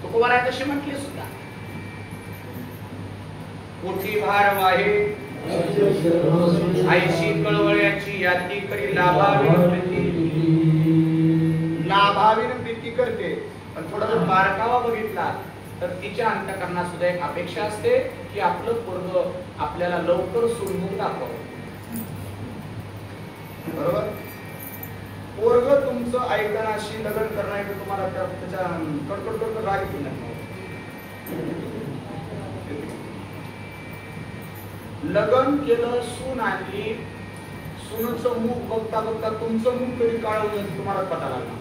तुकोबाराय तशी म्हटली सुद्धा. कोठी भार वाहे आईशी कळवळ्याची याती करी लाभावीन प्रीती करते. पण थोडा जर बारकावा बघितला तर तिच्या अंतःकरणात सुद्धा एक अपेक्षा असते की आपलं पोरग आपल्याला लवकर सोडून दाखवावं. बरोबर. पोरग तुमचं ऐकण्याशी लग्न करणार तुम्हाला त्याच्या कडकड राग येतो नाही. लग्न केलं, सून आणली, सूनचं मुख बघता बघता तुमचं मुख कधी काळवलं तुम्हाला पता लागला.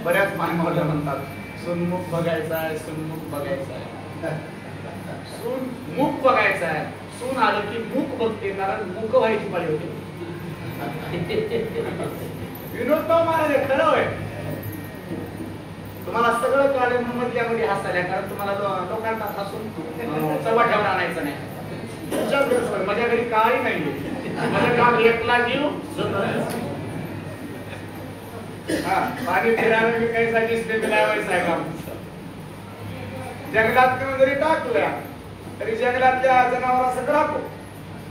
बऱ्याच मायमावल्या म्हणतात सूनमुख बघायचा आहे, सूनमुख बघायचा आहे, सून मुख बघायचा आहे. सून आलं की मुख बघते, कारण मुख व्हायची पाळी होती. विनोदराव महाराज खरं होय. तुम्हाला सगळं कळलं म्हणून त्यामध्ये हसायला, कारण तुम्हाला लोकांना हसून चव्हाट्यावर आणायचं नाही. माझ्या घरी काळी नाही, माझं काम एकला घेऊ पाणी फिरायला मी काही सांगितले लावायचं आहे काम. जंगलात किंवा जरी टाकल्या तरी जंगलातल्या जनावरांसह राहतो,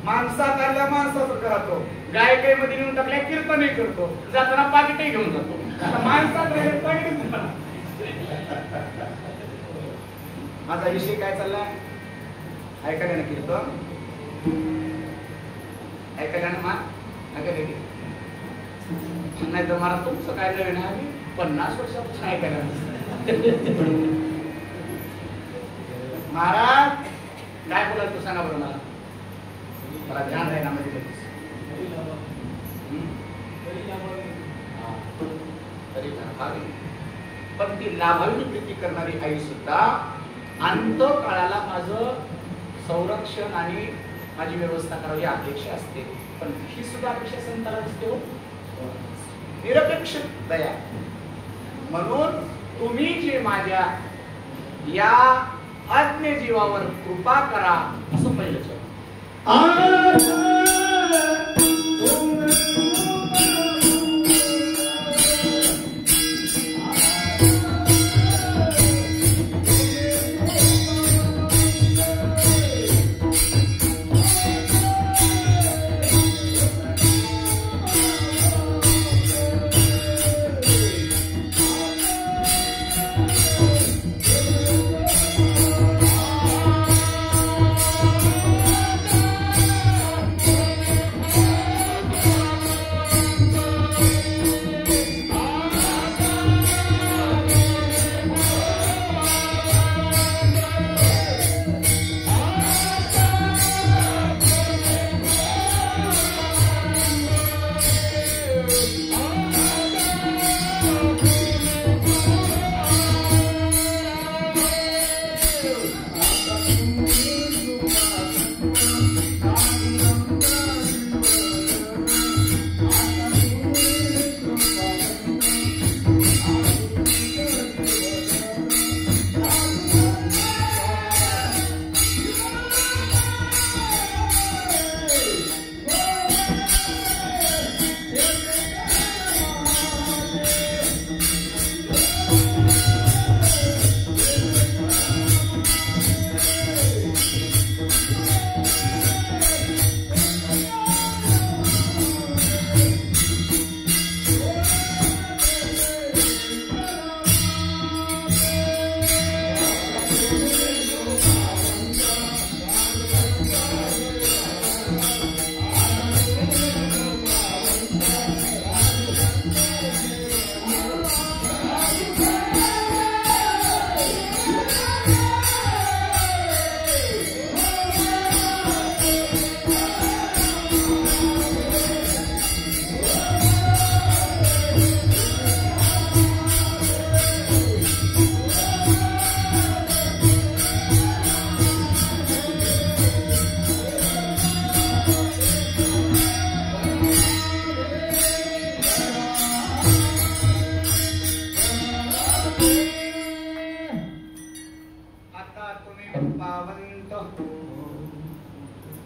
माणसात आल्या माणसासह राहतो. गाय काही मध्ये नेऊन टाकल्या कीर्तनही करतो, जाताना पाकिटही घेऊन जातो. माणसात राहिले पाकिट. माझा विषय काय चाललाय ऐकायला ना कीर्तन, ऐकायला ना मान ऐकायला नाही तर मला तुमचं काय नवीन आहे. 50 वर्षापासून ऐकायला महाराज काय बोलाल तू सांगा बरं. मला ध्यान राहीना म्हणजे पण ती लाभावी प्रीती करणारी आई सुद्धा अंत काळाला माझं संरक्षण आणि माझी व्यवस्था करावी अपेक्षा असते. पण ही सुद्धा अपेक्षा संताला असते. निरपेक्ष दया. म्हणून तुम्ही जे माझ्या या आज्ञे जीवावर कृपा करा असं पहिलं.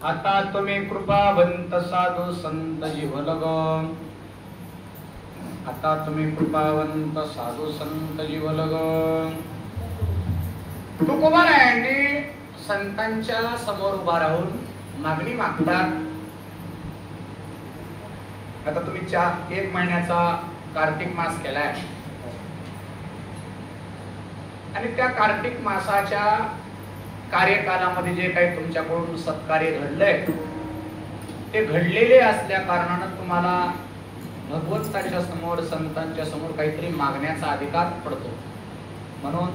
आता तुम्ही कृपावंत साधू संत जीवलग आता तुम्ही कृपावंत साधू संत जीवलग तुकोबारायांनी संतांच्या समोर उभा राहून मागणी मागतात. आता तुम्ही 1 महिन्याचा कार्तिक मास केलाय आणि त्या कार्तिक मासाच्या कार्यकालामध्ये जे काही तुमच्याकडून सत्कार्य घडलंय ते घडलेले असल्या कारणानं तुम्हाला भगवंताच्या समोर संतांच्या समोर काहीतरी मागण्याचा अधिकार पडतो. म्हणून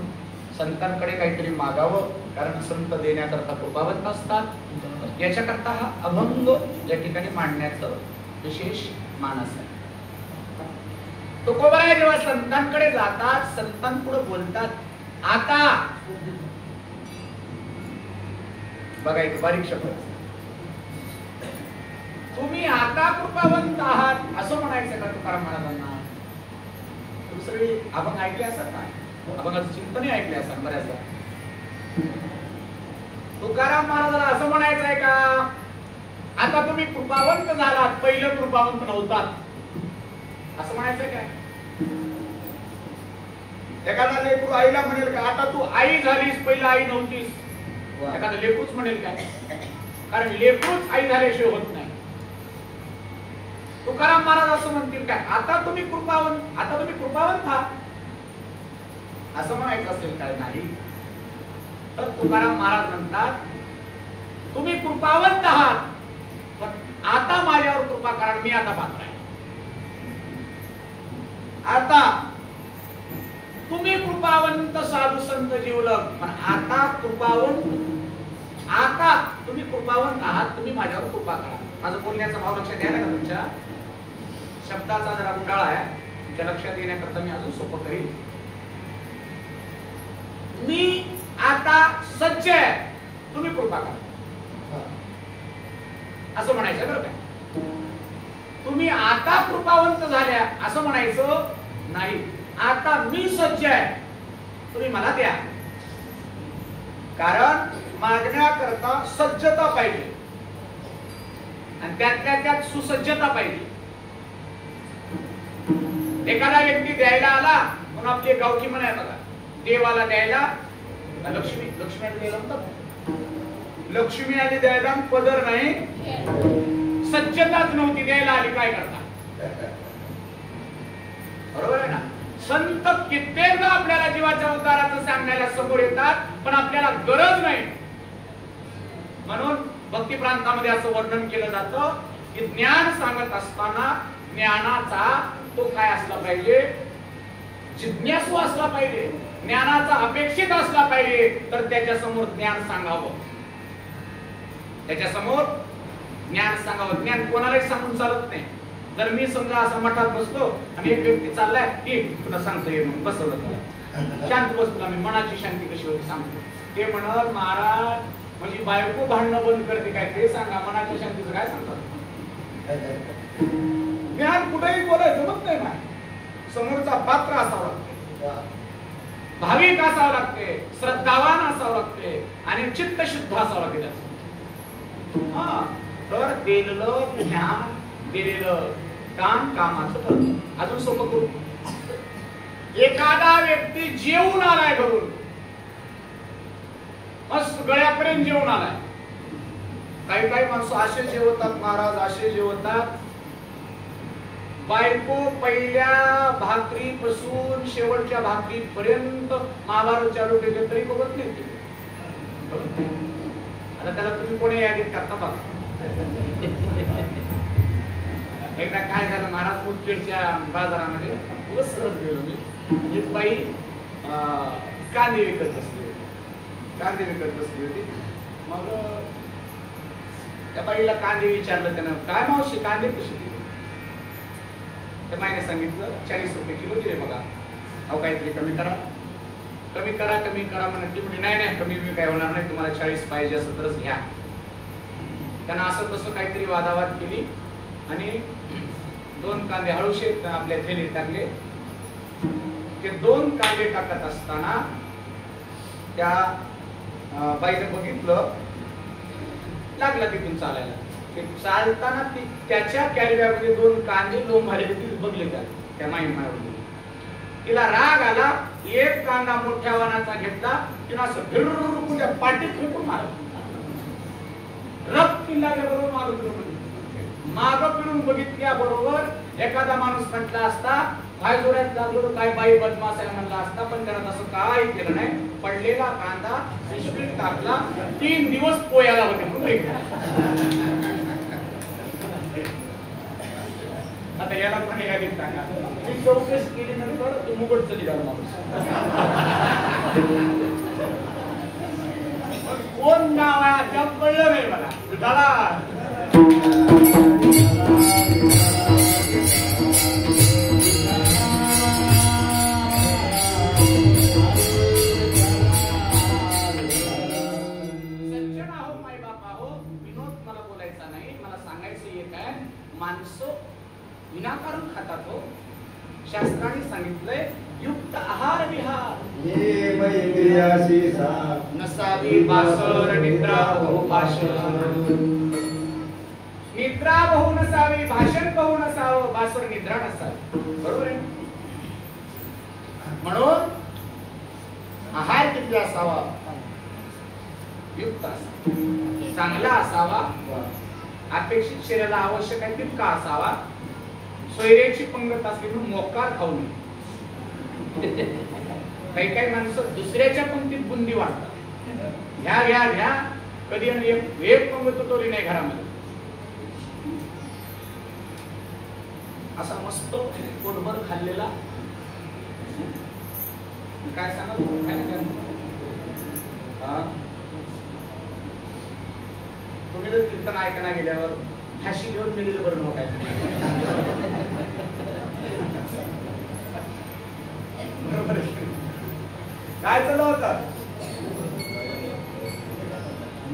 संतांकडे काहीतरी मागावं, कारण संत देण्याकरता कृपावंत असतात. याच्याकरता हा अभंग या ठिकाणी मांडण्याचं विशेष मानस आहे. तुकोबाराय जेव्हा संतांकडे जातात, संतांपुढे बोलतात. आता बघा एक बारीक शब्द, तुम्ही आता कृपावंत आहात असं म्हणायचं का तुकाराम महाराजांना? दुसरी अभंग ऐकले असतात ना, अभंगाचं चिंतनही ऐकले असतात बऱ्याचदा. तुकाराम महाराजांना असं म्हणायचं आहे का आता तुम्ही कृपावंत झालात, पहिलं कृपावंत नव्हतात असं म्हणायचंय काय? एखादा लेकरू आईला म्हणेल का आता तू आई झालीस, पहिला आई नव्हतीस? एखादा लेकरूच म्हणेल काय? कारण लेकरूच आई झाल्याशिवाय होत नाही. तुकाराम महाराज असं म्हणतील काय आता तुम्ही कृपावंत आहात असं म्हणायचं असेल काय? नाही. तर तुकाराम महाराज म्हणतात तुम्ही कृपावंत आहात, पण आता माझ्यावर कृपा करा, मी आता पात्र आहे. आता तुम्ही कृपावंत साधू संत जीवलग, पण आता तुम्ही कृपावंत आहात, तुम्ही माझ्यावर कृपा करा. माझं बोलण्याचा भाव लक्षात घ्या ना. तुमच्या शब्दाचा जरा गुंडाळा आहे, तुमच्या लक्षात येण्याकरता मी अजून सोपं करीन. मी आता सज्ज आहे, तुम्ही कृपा करा असं म्हणायचं बरं का? तुम्ही आता कृपावंत झाल्या असं म्हणायचं नाही. आता मी सज्ज आहे, तुम्ही मला द्या. कारण मागण्याकरता सज्जता पाहिजे आणि त्यात सुसज्जता पाहिजे. एखादा व्यक्ती द्यायला आला म्हणून आपली गावची म्हण आहे बघा, देवाला द्यायला लक्ष्मी द्यायला म्हणतात. लक्ष्मी आली द्यायला पदर नाही, सज्जताच नव्हती, द्यायला आली काय करता? बरोबर आहे ना? संत कित्येकदा आपल्याला जीवाच्या उद्धाराचं सांगण्याला समोर येतात, पण आपल्याला गरज नाही. म्हणून भक्ती प्रांतामध्ये असं वर्णन केलं जातं की ज्ञान सांगत असताना ज्ञानाचा तो काय असला पाहिजे? जिज्ञासू असला पाहिजे, ज्ञानाचा अपेक्षित असला पाहिजे. तर त्याच्या समोर ज्ञान सांगावं, त्याच्या समोर ज्ञान सांगावं. ज्ञान कोणालाही सांगून चालत नाही. जर मी समजा असं मठात बसलो आणि एक व्यक्ती चाललाय की तुला सांगतो ये म्हणून बसवलं, त्याला शांत बसतो, मी मनाची शांती कशी होती सांगतो. ते म्हणत महाराज म्हणजे बायको भांडणं बंद करते काय ते सांगा, मनाच्या शांतीचं काय सांगतात? ज्ञान कुठेही बोलायचं मग नाही ना. समोरचा पात्र असावं लागते, भाविक असावं लागते, श्रद्धावान असावं लागते आणि चित्त शुद्ध असावं लागते. तर दिलेलं ज्ञान, दिलेलं काम कामाचं करतो. अजून सोपं करू, एखादा व्यक्ती जेवून आलाय घरून, मस्त गळ्यापर्यंत जेवून आलाय. काही माणसं असे जेवतात महाराज, असे जेवतात बायको पहिल्या भाकरी पासून शेवटच्या भाकरी पर्यंत महाभारत चालू केले तरी बघत नाही. आता त्याला तुम्ही कोणी यादीत करता बघा. एकदा काय झालं महाराज, मुदखेडच्या बाजारामध्ये सहज गेलो मी. एक बाई कांदे विकत बसली होती. मग त्या बाईला कांदे विचारलं त्यानं, काय मावशी कांदे कशी दिले? त्या बाईने सांगितलं 40 रुपये किलो दिले. बघा अहो काहीतरी कमी करा म्हणत. ती म्हणजे नाही कमी मी काय होणार नाही, तुम्हाला 40 पाहिजे असं तरच घ्या. त्यांना असं तसं काहीतरी वादावाद केली आणि 2 कांदे हळूशे आपल्या थैलीत टाकले. ते 2 कांदे टाकत असताना त्या बाईने बघितलं, लागला तिथून चालायला. चालताना ती त्याच्या कॅरीबॅगमध्ये 2 कांदे लोंबाले बघले का त्या माईमावली तिला राग आला, एक कांदा मोठ्या वानाचा घेतला, तिला असं फिरून पाठीत फेकून मारत, रक्त किल्ल्याबरोबर माग फिरून बघितल्या बरोबर एखादा माणूस म्हटला असता काय जोड्यात लागलो काय बाई बदमाश आहे म्हणला असता, पण त्याला तसं काय केलं नाही. पडलेला कांदा पिशवीत टाकला, 3 दिवस पोयाला होते. आता याला पण या गीत सांगा, ती चौकशी केली नंतर तू मुगट चली जाऊ माणूस. कोण नाव आहे जग कळलं नाही मला. झाला माणसं विनाकारण खातात हो. शास्त्राने सांगितलंय युक्त आहार विहार नसावी बासर निद्रा बहु भाषण, निद्रा बहु नसावी भाषण बहु नसावं, बासर निद्रा नसावी. बरोबर आहे. म्हणून आहार किती असावा? युक्त असावा, चांगला असावा, अपेक्षित शरीराला आवश्यक आहे तितका असावा, सोयऱ्याची पंगत असली म्हणून मोकार खाऊ नये. काही काही माणसं दुसऱ्याच्या पंक्तीत बुंदी वाटतात, घ्या घ्या घ्या, कधी एक पंगत तोरी नाही घरामध्ये. असा मस्त पोटभर खाल्लेला काय सांगा तुम्ही जर कीर्तन ऐकायला गेल्यावर फाशी घेऊन मिळेल बरं नव्हतं काय चालू होतं.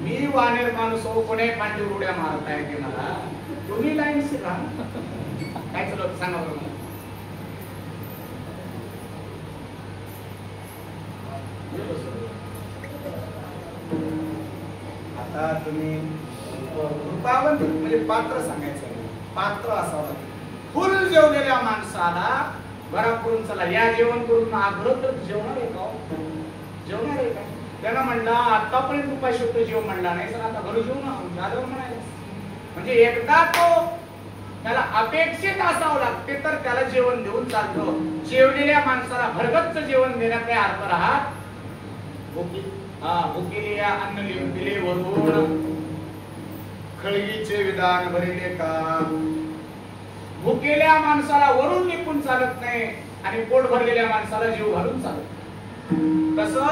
मी वानेर माणूस हो, कोणी पांढरी उड्या मारताय की मला तुम्ही लाईन शिका. काय चालू होतं सांगा बरं. आता तुम्ही कृपावंत म्हणजे पात्र सांगायचं, पात्र असावं. फुल जेवलेल्या माणसाला बरा करून चला या जेवण करून आग्रह तर जेवणार आहे का? जेवणार आहे का? त्याला म्हणला आतापर्यंत उपाय शब्द जेव म्हणला नाही सर, आता घरी जेवू ना झालं म्हणायला. म्हणजे एकदा तो त्याला अपेक्षित असावं लागते तर त्याला जेवण देऊन चालतो. जेवलेल्या माणसाला भरगच्च जेवण देण्यात काय अर्थ राहत? भुकेले या अन्न लिहून दिले वरून, खळगीचे विधान भरिले का. भुकेल्या माणसाला वरून निघून चालत नाही आणि पोट भरलेल्या माणसाला जीव घालून चालत. तसं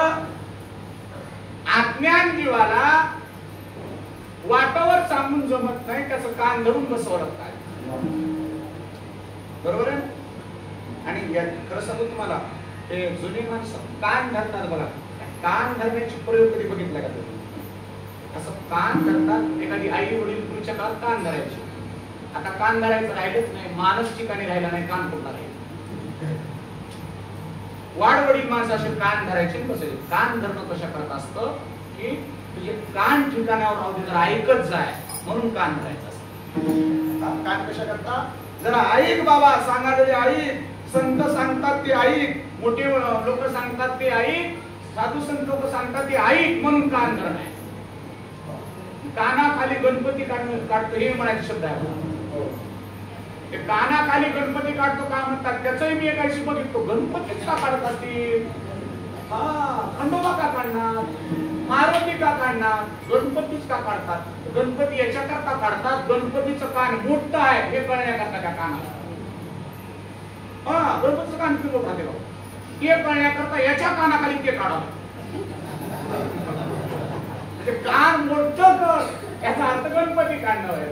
अज्ञान जीवाला वाटावर सांगून जमत नाही, त्याचं कान धरून बसवलं काय. बरोबर आहे. आणि खरं सांगू तुम्हाला, ते जुनी माणसं कान धरतात बघा. कान धरण्याची प्रयोग कधी बघितला का तुम्ही? असं कान धरतात. एखादी आई वडील पुढच्या काळात कान धरायचे. आता कान धरायचं राहिलंच नाही, मानस ठिकाणी राहिला नाही, कान कुठला राहील. वाडवडील माणसं असे कान धरायचे बसायचे. कान धरणं कशा करत असतं की तुझे कान ठिकाणावर राहू दे, जरा ऐकत जाय म्हणून कान धरायचं असतं. कान कशा करता? जरा ऐक बाबा, सांगायचे ऐक, संत सांगतात ते ऐक, मोठे लोक सांगतात ते ऐक, साधू संत लोक सांगतात ते ऐक म्हणून कान धरणं आहे. कानाखाली गणपती काढतो हे म्हणायचे शब्द आहे. ते कानाखाली गणपती काढतो का म्हणतात, त्याचंही मी एकाशी बघितलो. गणपतीच का काढत असतील? खंडोबा का काढणार? मारुती का काढणार? गणपतीच का काढतात? गणपती याच्याकरता काढतात, गणपतीचं कान मोठं आहे हे कळण्याकरता त्या कानाला. गणपतीचं कान किती मोठं आहे ते कळण्याकरता याच्या कानाखाली ते काढावं. म्हणजे कान मोठं कर याचा अर्थ गणपती काढणं आहे.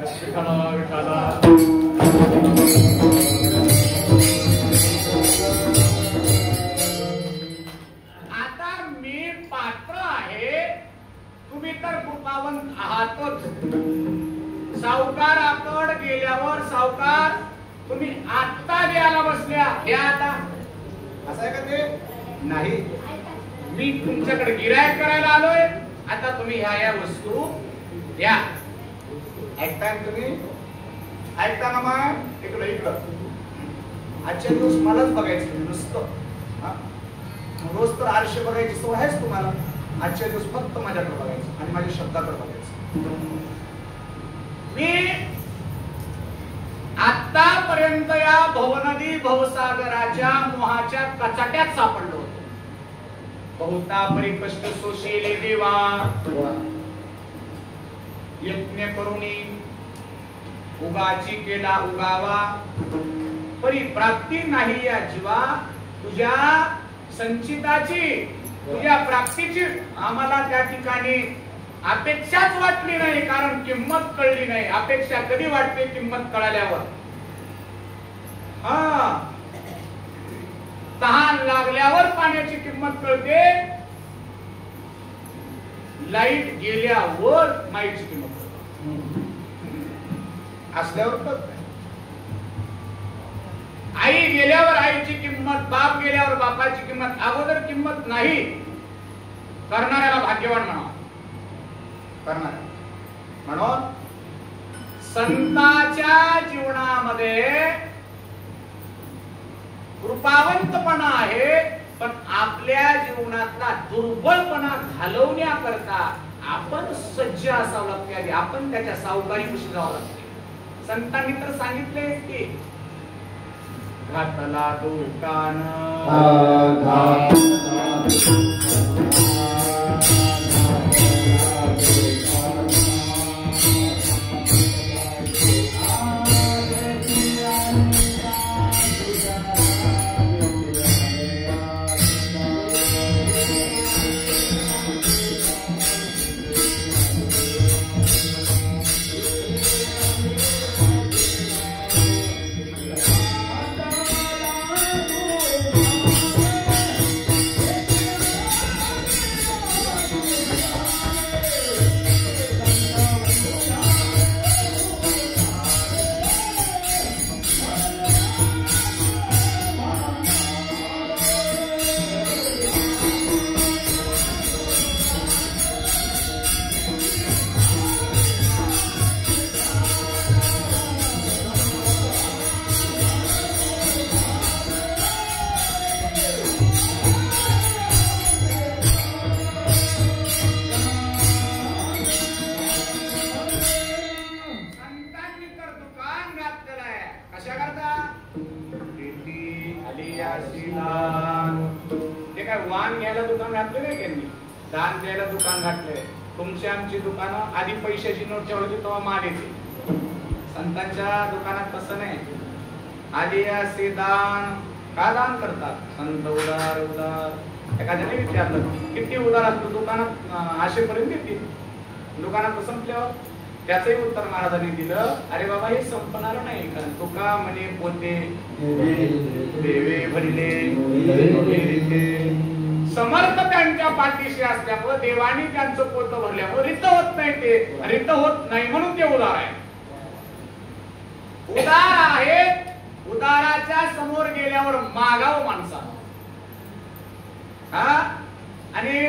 आता मी पात्र आहे, तुम्ही तर कृपावंत आहातच. सावकाराकडे गेल्यावर सावकार तुम्ही आत्ता द्यायला बसल्या, हे आता असं आहे का? ते नाही. मी तुमच्याकडे गिरायक करायला आलोय, आता तुम्ही ह्या वस्तू द्या. ऐकताय तुम्ही? ऐकता ना? मग इकडं आजच्या दिवस मलाच बघायचं नुसतं. रोज तर आरशे बघायची सवय आहेच तुम्हाला. आजच्या दिवस फक्त माझ्याकडे बघायचं आणि माझ्या शब्दाकडे बघायचं. मी आतापर्यंत या भवनदी भवसागराच्या मोहाच्या कचाट्यात सापडलो होतो. बहुता परिकष्ट सोशिले देवा, यज्ञ करुणी उगाची केला उगावा, परी प्राप्ती नाही या जीवा. तुझ्या संचिताची, तुझ्या प्राप्तीची आम्हाला त्या ठिकाणी अपेक्षाच वाटली नाही, कारण किंमत कळली नाही. अपेक्षा कधी वाटते? किंमत कळाल्यावर. तहान लागल्यावर पाण्याची किंमत कळते, लाईट गेल्यावर माईची किंमत कळते. असल्यावर कळत नाही. आई गेल्यावर आईची किंमत, बाप गेल्यावर बापाची किंमत, अगोदर किंमत नाही. करणाऱ्याला भाग्यवान म्हणा. करणाऱ्या म्हणून संतांच्या जीवनामध्ये कृपावंतपणा आहे, पण आपल्या जीवनातला दुर्बलपणा घालवण्याकरता आपण सज्ज असावं लागते. आधी आपण त्याच्या सावकारीपाशी जावं लागते. संतांनी तर सांगितले की घातला दुकान वाण घ्यायला दुकान घातले नाही त्यांनी, दान द्यायला दुकान घातले. तुमची आमची दुकानं आधी पैशाची नोट ठेवली तेव्हा माल येते. संतांच्या दुकानात तसं नाही. आधी असे दान का दान करतात? संत उदार उदार. एखाद्याने विचारलं किती उदार असतो दुकानात? आशेपर्यंत येतील. दुकानात संपल्यावर त्याचंही उत्तर महाराजांनी दिलं, अरे बाबा हे संपणार नाही. कारण तुका म्हणे पोते देवे भरले. समर्थ त्यांच्या पाठीशी असल्यामुळे देवानी त्यांचं पोत भरल्यामुळे रित होत नाही. ते रित होत नाही म्हणून ते उदार आहे. उदार आहे. उदाराच्या समोर गेल्यावर मागाव माणसा. आणि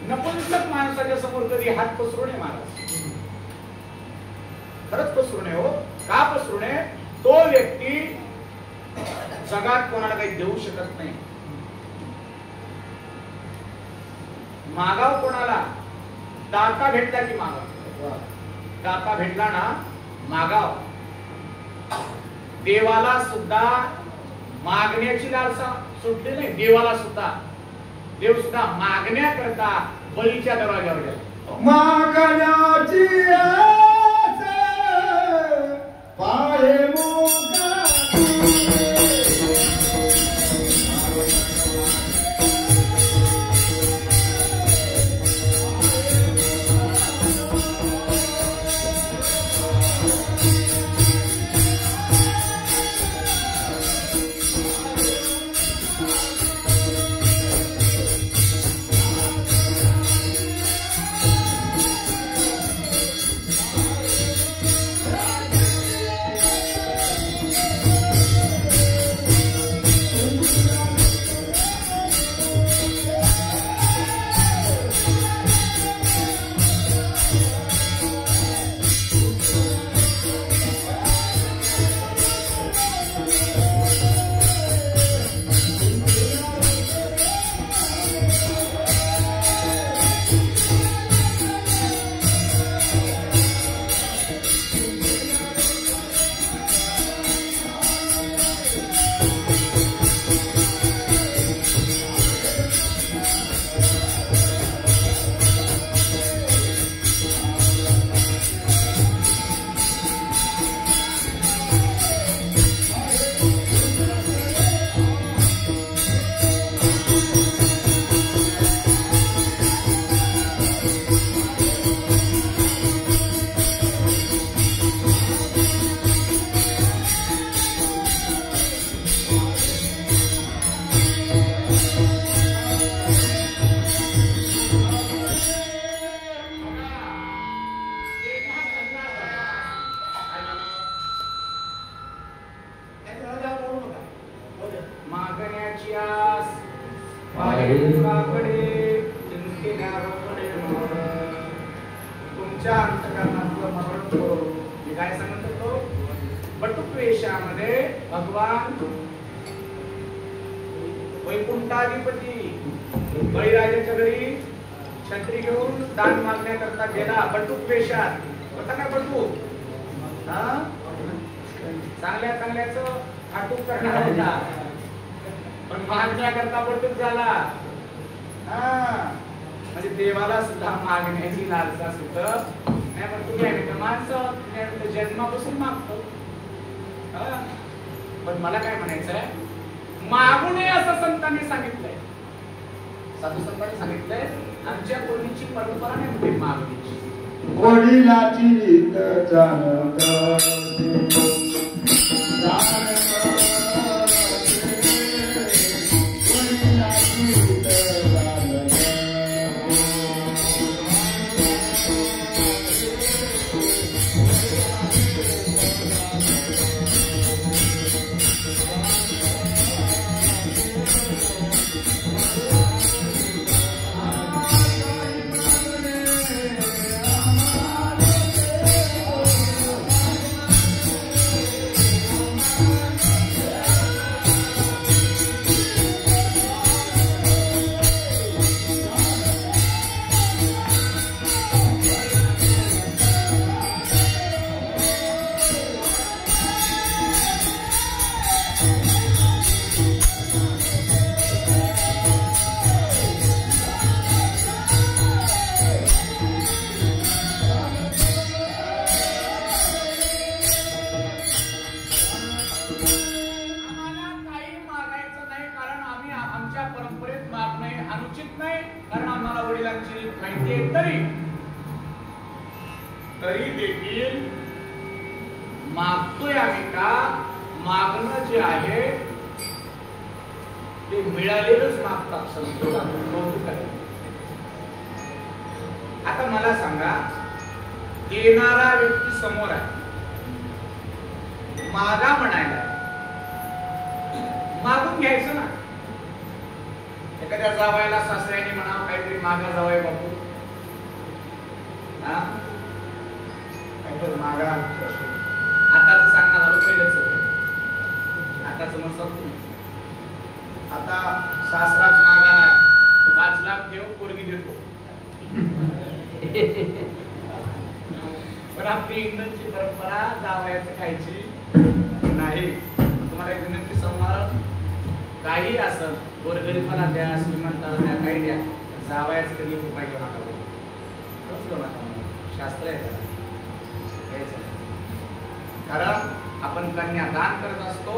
नपुंसक माणसाच्या समोर कधी हात पसरू नये महाराज. खरंच पसरू नये. हो का पसरू नये? तो व्यक्ती जगात कोणाला काही देऊ शकत नाही. मागाव कोणाला? दाता भेटला की मागाव. दाता भेटला ना मागाव. देवाला सुद्धा मागण्याची लालसा सुटली नाही. देवाला सुद्धा, देव सुद्धा मागण्याकरता बळीच्या दरवाजावर गेला. मागण्याची पाय मागण्याची आस पाहिजे चिंतेनारोपणे तुमच्या अंतकरणातलं मरण करो. मी काय सांगत होतो? बटुक वेशामध्ये भगवान वैकुंठाधिपती बळीराजाच्या घरी छत्री घेऊन दान मागण्याकरता गेला. बटुक वेशात होता का बटूक? चांगल्या चांगल्याच आटूक करणार होता, पण मागण्याकरता बटूक झाला. म्हणजे देवाला सुद्धा मागण्याची लालसा सुद्धा नाही. पण तुम्ही आहे का माणसं जन्मापासून मागतो. पण मला काय म्हणायचंय, मागू नये असं संतांनी सांगितलंय, साधू संतांनी सांगितलंय. आमच्या पूर्वीची परंपरा नाही म्हणजे मागणीची. वडिलाची रीत जाणत तरी देखील मागतोय आम्ही का? मागणं जे आहे ते मिळालेलंच मागतात संस्कृत. आता मला सांगा, देणारा व्यक्ती समोर आहे, मागा म्हणायला मागून घ्यायचं ना. एखाद्या जावयाला सासऱ्याने म्हणावं काहीतरी मागा जावय बापू, मागा. आताच सांगणार पहिलंच, आताच म्हणतात आता सासराच मागा नाही, 5 लाख देऊ पोरगी देतो. पण आपली इंग्लंडची परंपरा जावयाचं खायची नाही. तुम्हाला एक विनंती सांगणार, काही असं गोरगरीबाला द्या, श्रीमंताला द्या, काही द्या, जावयाचं कधी उपाय घेऊ नका. शास्त्र आहे कारण आपण कन्यादान करत असतो.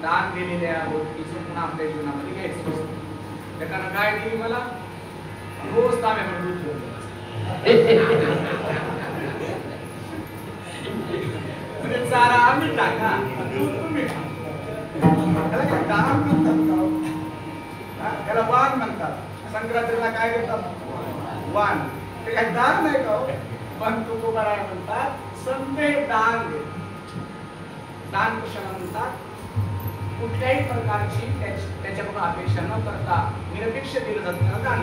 दान दिलेल्या गोष्टीचं पुन्हा आपल्या जीवनामध्ये घ्यायचं असतं. त्याच्यानं काय दिली मला? रोज तांब्यामध्ये दूध घेऊन म्हणजे चारा आम्ही टाका, दूध तुम्ही दान म्हणतात, त्याला वाण म्हणतात. संक्रांतीला काय देतात? वाण. ते काय दान नाही का? पण तुकोबाराय म्हणतात संते दान दे. दान कशाला म्हणतात? कुठल्याही प्रकारची त्याच्याकडून अपेक्षा न करता निरपेक्ष दिलं जातं दान.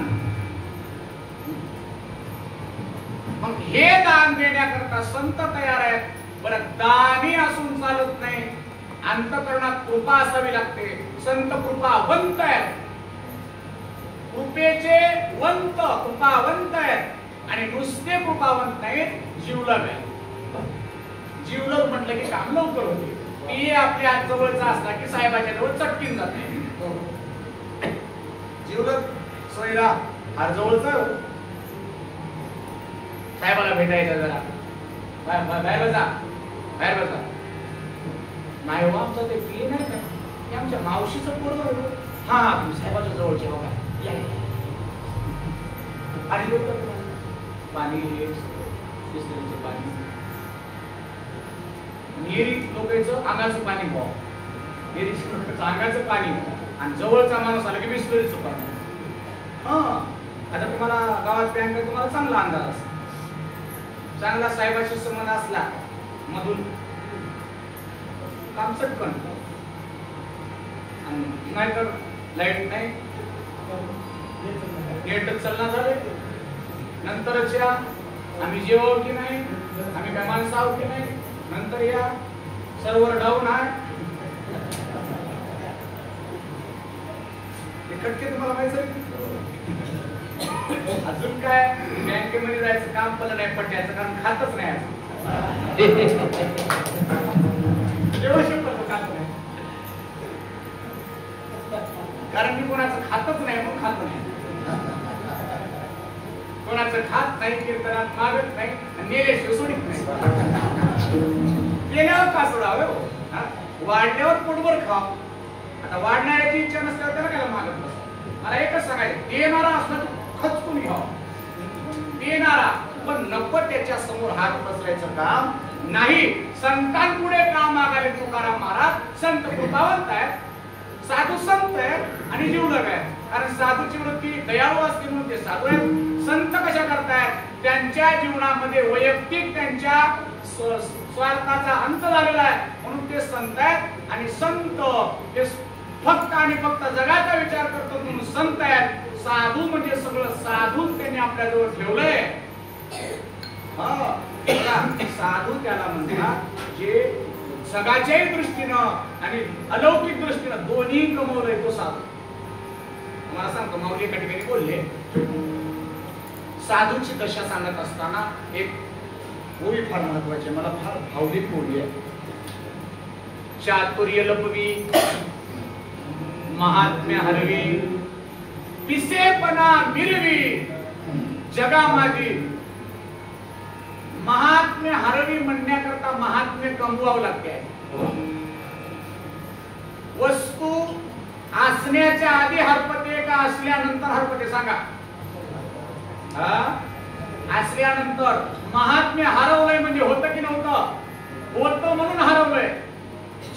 मग हे दान देण्याकरता संत तयार आहेत. बरं, दानी असून चालत नाही, अंतःकरणात कृपा असावी लागते. संत कृपावंत आहेत, कृपेचे वंत, कृपावंत आहेत. आणि नुसते कृपावंत नाहीत, जीवलग आहेत. जीवलग म्हटलं की काम लवकर होते. ती आपल्या हात जवळचा असला की साहेबाच्या जवळ चटकीन जाते. जीवलग सोयरा हात जवळचा साहेबाला भेटायचं, जरा बाहेर बसा, बाहेर बसा. नाही हो, आमचं ते पी नाही का, ते आमच्या मावशीचं पोरग. हा, तुम्ही साहेबाच्या जवळचे बघा, आणि लोक पाणी, बिस्लरीचं पाणी, निरीत लोकांचं अंगाचं पाणी भाव, निरीत अंगाचं पाणी, आणि जवळचा माणूस आला की बिस्लरीचं पाणी. आता तुम्हाला गावात बँक तुम्हाला चांगला अंदाज असतो. चांगला साहेबाशी संबंध असला मधून काम चटकन. नाहीतर लाईट नाही, नेटच चालणार झाले, नंतरच या आम्ही जेवावं की नाही, आम्ही काय माणसं आहोत की नाही, नंतर या सर्व्हर डाऊन आहे, कटके तुम्हाला माहिती आहे. अजून काय बँकेमध्ये जायचं काम पण नाही, पट्ट्याचं कारण खातच नाही, कारण मी कोणाचं खातच नाही म्हणून खात नाही, कोणाचं खात नाही, कीर्तनात मागत नाही, नेल्याशिवाय सोडित नाही. गेल्यावर का सोडावं, वाढल्यावर पोटभर खाव. आता वाढणाऱ्याची इच्छा नसल्यावर त्याला काय मागत नसतं. मला एकच सांगायचं, देणारा असला तर खचकून घ्यावा, देणारा, पण नको त्याच्या समोर हात पसरायचं काम नाही. संतांपुढे का मागायला तुकाराम महाराज? संत कृपावंत आहे, साधू संत आहे आणि जीवलग आहे. कारण साधूची वृत्ती दयाळू असते म्हणून ते साधू आहेत. संत कशा करतायत? त्यांच्या जीवनामध्ये वैयक्तिक त्यांच्या स्वार्थाचा अंत झालेला आहे म्हणून ते संत आहेत. आणि संत हे फक्त आणि फक्त जगाचा विचार करतो म्हणून संत आहेत. साधू म्हणजे सगळं साधून त्यांनी आपल्या जवळ ठेवलंय. साधू त्याला म्हणतात जे जगाच्याही दृष्टीनं आणि अलौकिक दृष्टीनं दोन्ही कमवलंय तो साधू. मला सांगतो, माऊली एका ठिकाणी बोलले, साधूची दशा सांगत असताना एक ओळी फार महत्वाची, मला फार भावनिक ओळी आहे. चातुर्य लपवी, महात्म्य हरवी, पिसेपणा मिरवी, जगामागी. महात्म्य हरवी म्हणण्याकरता महात्म्य कमवावं लागते. वस्तू असण्याच्या आधी हरपते का असल्यानंतर हरपते? सांगा. असल्यानंतर. महात्म्य हरवलंय म्हणजे होतं की नव्हतं? होतं म्हणून हरवलंय.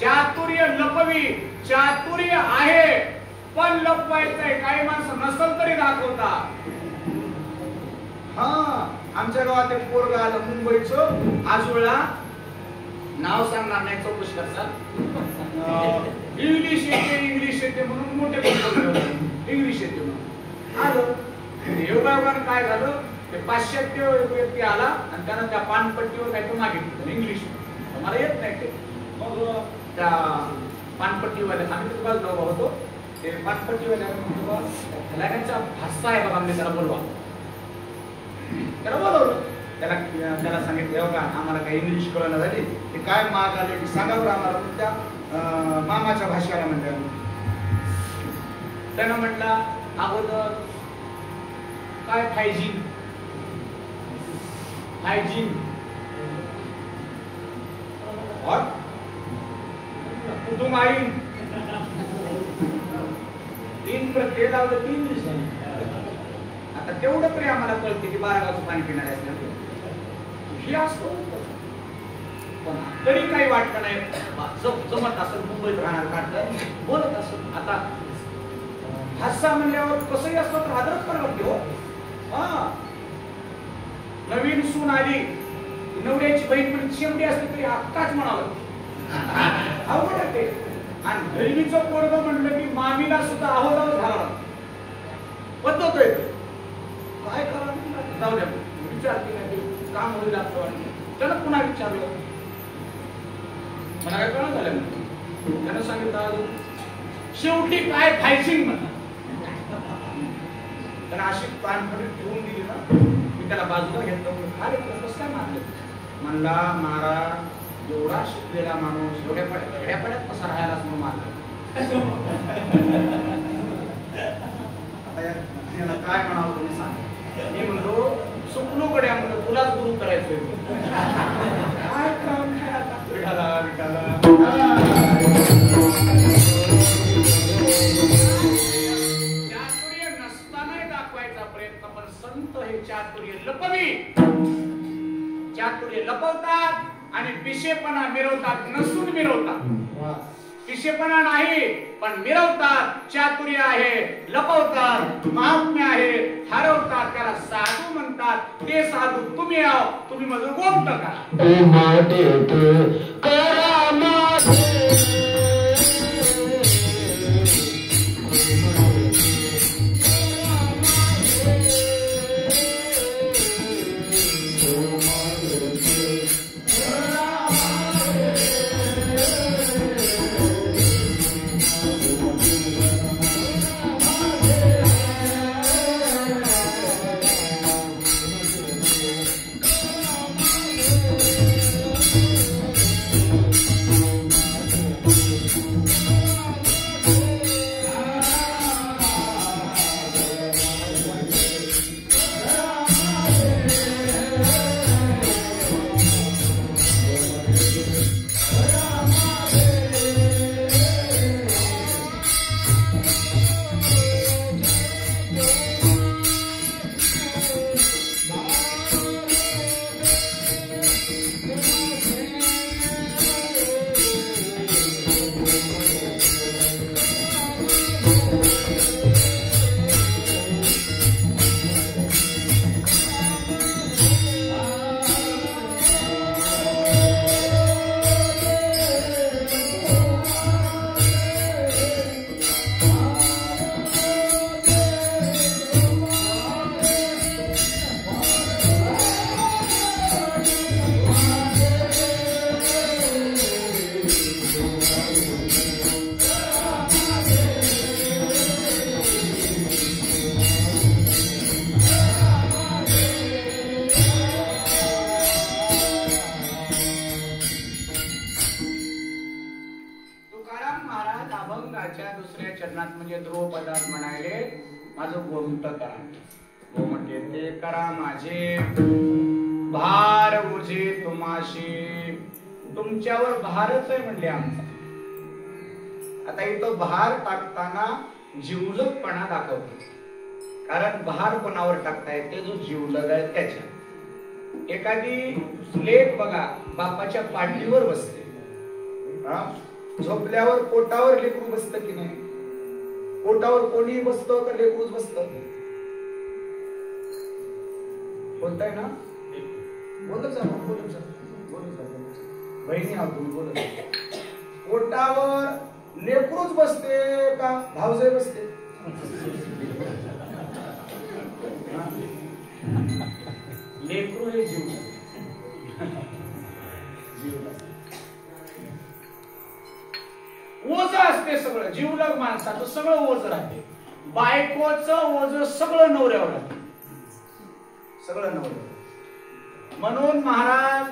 चातुर्य लपवी, चातुर्य आहे पण लपवायचंय. काही माणसं नसल तरी दाखवतात. आमच्या गावात एक पोरगा आलं मुंबईचं, आजोळा, नाव सांगणार नाही, चौकशी करतात. इंग्लिश येते म्हणून मोठे इंग्लिश येते म्हणून आलं. योगायोगानं काय झालं, ते पाश्चात्य व्यक्ती आला आणि त्यानं त्या पानपट्टीवर काहीतरी मागितलं इंग्लिश. मला येत नाही ते. मग त्या पानपट्टीवाल्या, आम्ही तुझा नवरा होतो, ते पानपट्टीवाल्या त्यांचा भाषा आहे बघा, मी त्याला बोलवा. त्याला बोलवलं, त्याला सांगितलं का आम्हाला काही इंग्लिश कळलं झाली, ते काय माग आले की सांगावर आम्हाला. त्या मामाच्या भाषेला म्हणतात. त्यानं म्हटला अगोदर काय हायजीन, हायजीन कुटुंब आई तीन प्रत्येक लावलं तीन दिवसांनी. आता तेवढं तरी आम्हाला कळते की 12 गावचं पाणी पिणारे असल्यामुळे हे असतो. पण तरी काही वाटलं नाही, जमत असं मुंबईत राहणार काढलं बोलत असत. आता हास्सा म्हणल्यावर कसंही असतं तर आदरच करावं की हो. नवीन सून आली, नवऱ्याची बहीण पण शेवटी असते तरी अक्काच म्हणावं अवघड आहे ते. आणि बहिणीचं पोरगं म्हणलं की मामीला सुद्धा अहोदाव झाला पद्धत आहे. काय करावं जाऊ द्या, विचारते नाही काम होईल आपलं. त्यानं पुन्हा विचारलं, मला काय कळलं झालं. त्यानं सांगितलं शेवटी काय फायसिंग म्हणा. त्यानं अशी पानपट्टी ठेवून दिली ना, मी त्याला बाजूला घेतलं. अरे कसं काय मारलं म्हणला, महाराज एवढा शिकलेला माणूस एवढ्या पड्यात कसा राहायला म्हणून मारला. काय म्हणावं तुम्ही सांगा. मी म्हणलो सुकलो गड्या, म्हणलं तुलाच गुरु करायचोय. काय काम विठाला विठाला. चातुर्य नसतानाही दाखवायचा प्रयत्न, पण संत हे चातुर्य लपवी. चातुर्य लपवतात आणि पिशेपणा मिरवतात, नसून मिरवतात. पिशेपणा नाही पण मिरवतात. चातुर्य आहे, लपवतात. महात्म्य आहे, हरवतात. त्याला साधू म्हणतात. ते साधू तुम्ही आहो, तुम्ही माझं गोप्त करा. दुसऱ्या चरणात म्हणजे ध्रुवपदात म्हणाले माझं गोमट करा. गोमटे ते करा माझे भार उजे तुम्हाशी. तुमच्यावर भारच आहे म्हणले आमचा. आता इथं भार टाकताना जिवलगपणा दाखवतो. कारण भार कोणावर टाकता येते जो जिवलग आहे त्याच्या. एखादी लेक बघा बापाच्या पाठीवर बसते, झोपल्यावर पोटावर लेकरू बसतं की नाही? पोटावर कोणी बसतं का लेकरूच बसतं? बोलताय ना? बोलत जा बोलत जा बोलत जा. बहिणी आहोत तुम्ही बोलत. पोटावर लेकरूच बसते का भावजे बसते? लेकरू हे जीव. ओझ असते सगळं. जीवलग माणसाचं सगळं ओझ राहते. बायकोचं ओझ सगळं नवऱ्यावर राहते. सगळं नवऱ्यावर. म्हणून महाराज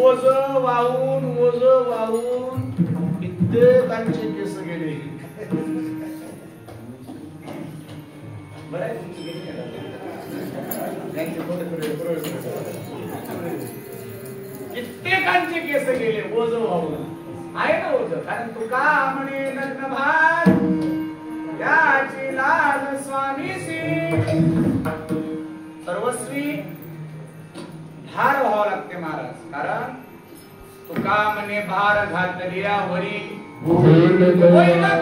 ओझ वाहून कित्येकांचे केस गेले. बरं आहे तुमची गेली कित्येकांचे केस गेले ओझ वाहून. आहे ना ओझ? कारण तुका म्हणे लग्न भार याची लाज स्वामीसी. सर्वस्वी भार व्हावं लागते महाराज. कारण तुका म्हणे भार घातलिया वरी होईल कैवारी.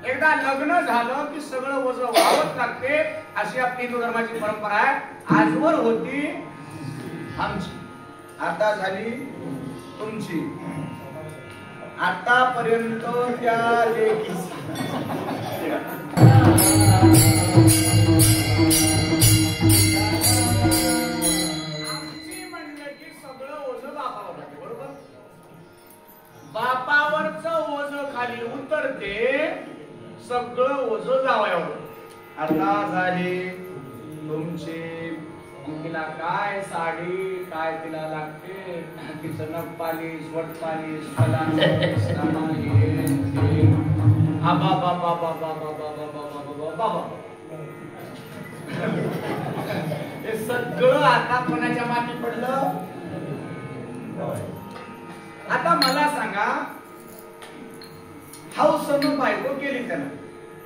एकदा लग्न झालं की सगळं ओझ वाहत लागते. अशी आपली हिंदू धर्माची परंपरा आहे. आजवर होती आमची, आता झाली तुमची. आतापर्यंत त्या लेकीची आमची म्हणलं की सगळं ओझ बापावर जाते. बरोबर? बापावरचं ओझ खाली उतरते, सगळं ओझ जावयावर. आता झाली तुमची. तिला काय साडी, काय तिला लागते, तिचं नख पालिश, वट पालिश, हे सगळं आता कोणाच्या मागे पडलं? आता मला सांगा, हौसनं बायको केली त्यानं,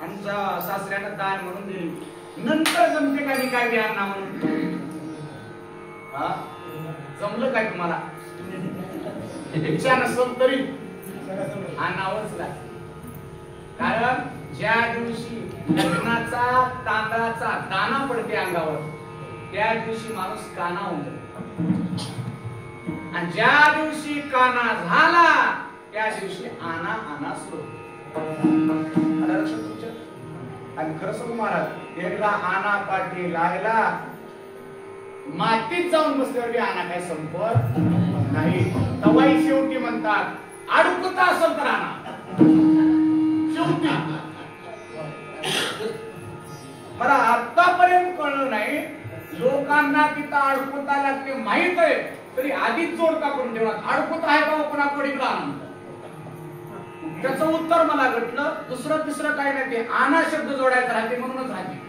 आमच्या सासऱ्यानं दान म्हणून दिली. नंतर जमते का मी काय द्या ना म्हणून? जमलं काय तुम्हाला? इच्छा नसेल तरी आणावंच लागतं. कारण ज्या दिवशी लग्नाचा तांदळाचा दाना पडते अंगावर, त्या दिवशी माणूस काना होऊन जातो. आणि ज्या दिवशी काना झाला त्या दिवशी आना आना सुरू. आणि खरं सांगू महाराज, एकदा आना पाठी लागला, मातीत जाऊन बसल्यावर आना काय संपत नाही. तवाई शेवटी म्हणतात, अडकुता असेल तर आना शेवटी. मला आतापर्यंत कळलं नाही, लोकांना तिथं अडकुता लागते माहित आहे तरी आधीच जोड का करून ठेवला. अडकुता आहे का कोणाकडे आनंद? त्याचं उत्तर मला घटलं. दुसरं तिसरं काय नाही, ते आना शब्द जोडायचा राहते म्हणूनच राहते.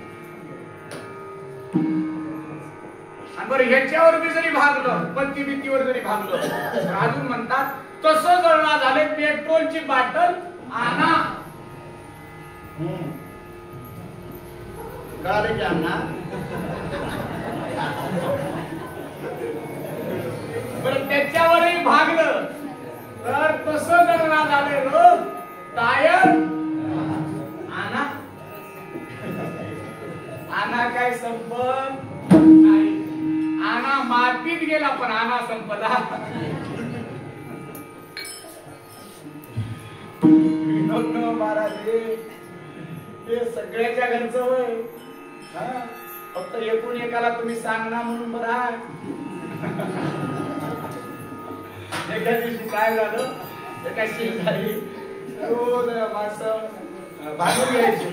आणि बरं ह्याच्यावर बी जरी भागलं, पत्ती भीतीवर जरी भागलं, तर अजून म्हणतात तसं जळणा झाले पेट्रोलची बाटल आना. कळाले की अण्णा? बरं त्याच्यावरही भागलं तर तसं जर ना झालेलं तायर आना आना काय संपत नाही. आना मातीत गेला पण आना संपला. महाराज हे सगळ्याच्या घरचं होय. फक्त एकूण एकाला तुम्ही सांगणार म्हणून बरं आहे. एका दिवशी काय झालं, एका शेजारी रोज माणसं भांडून घ्यायची.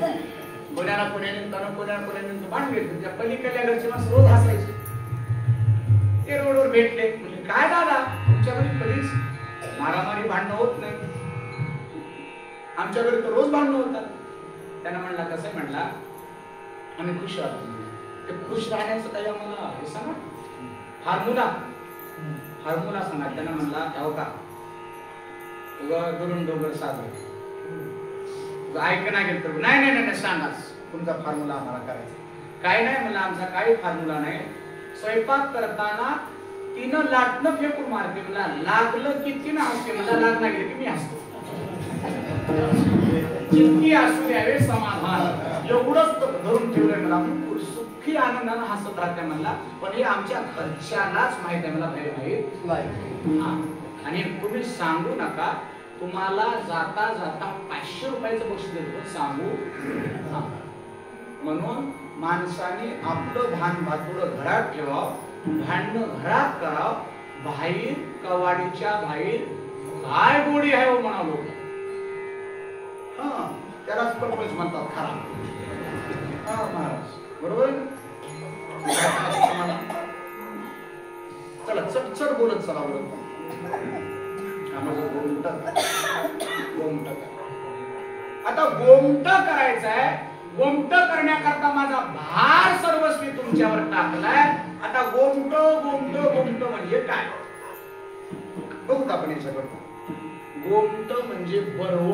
कोणाला कोणाने भांडून घ्यायचं. त्या पलीकडल्या घरचे माणसं रोज हसायचे. ते रोडवर भेटले, म्हणजे काय दादा तुमच्याकडे कधीच मारामारी भांडणं होत नाही, आमच्याकडे तर रोज भांडणं होतात. त्यांना म्हणला कसं आहे, म्हणला आम्ही खुश राहतो. ते खुश राहण्याचं काही आम्हाला हे सांगा, फॉर्म्युला सांगा. त्यांना म्हणला हो का दुरून डोंगर साधं ऐक ना घेतो. नाही सांगाच तुमचा फॉर्म्युला आम्हाला करायचा. काय नाही म्हणला, आमचा काही फॉर्म्युला नाही. स्वयंपाक करताना तिनं लाटणं फेकून मारते. मला लागलं की तिनं हसते, मला लाग लागली की मी हसतो. जितकी असू द्यावे समाधान एवढंच धरून ठेवलंय. मला सुखी आनंदानं हसत राहते म्हणला. पण हे आमच्या घरच्यांनाच माहित आहे, मला माहित नाही. आणि तुम्ही सांगू नका. तुम्हाला जाता जाता 500 रुपयाचं बक्षीस देतो, सांगू. म्हणून माणसाने आपलं भान भातुडं घरात ठेवावं, भांडणं घरात करावं. बाहेर कवाडीच्या बाहेर काय गोडी आहे हो म्हणा लोक. त्यालाच प्रपंच म्हणतात खरा. महाराज बरोबर. चला चटचट बोलत चला बरोबर. आता गोमट करायचं आहे. गोमट करण्याकरता माझा भार सर्वस्वी तुमच्यावर टाकलाय. आता गोमट गोमट गोमट म्हणजे काय बघू आपण याच्याकडं. गोमट म्हणजे बरव.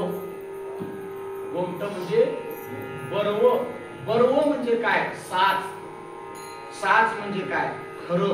गोमट म्हणजे बरव. बरव म्हणजे काय? साच. साच म्हणजे काय? खरं.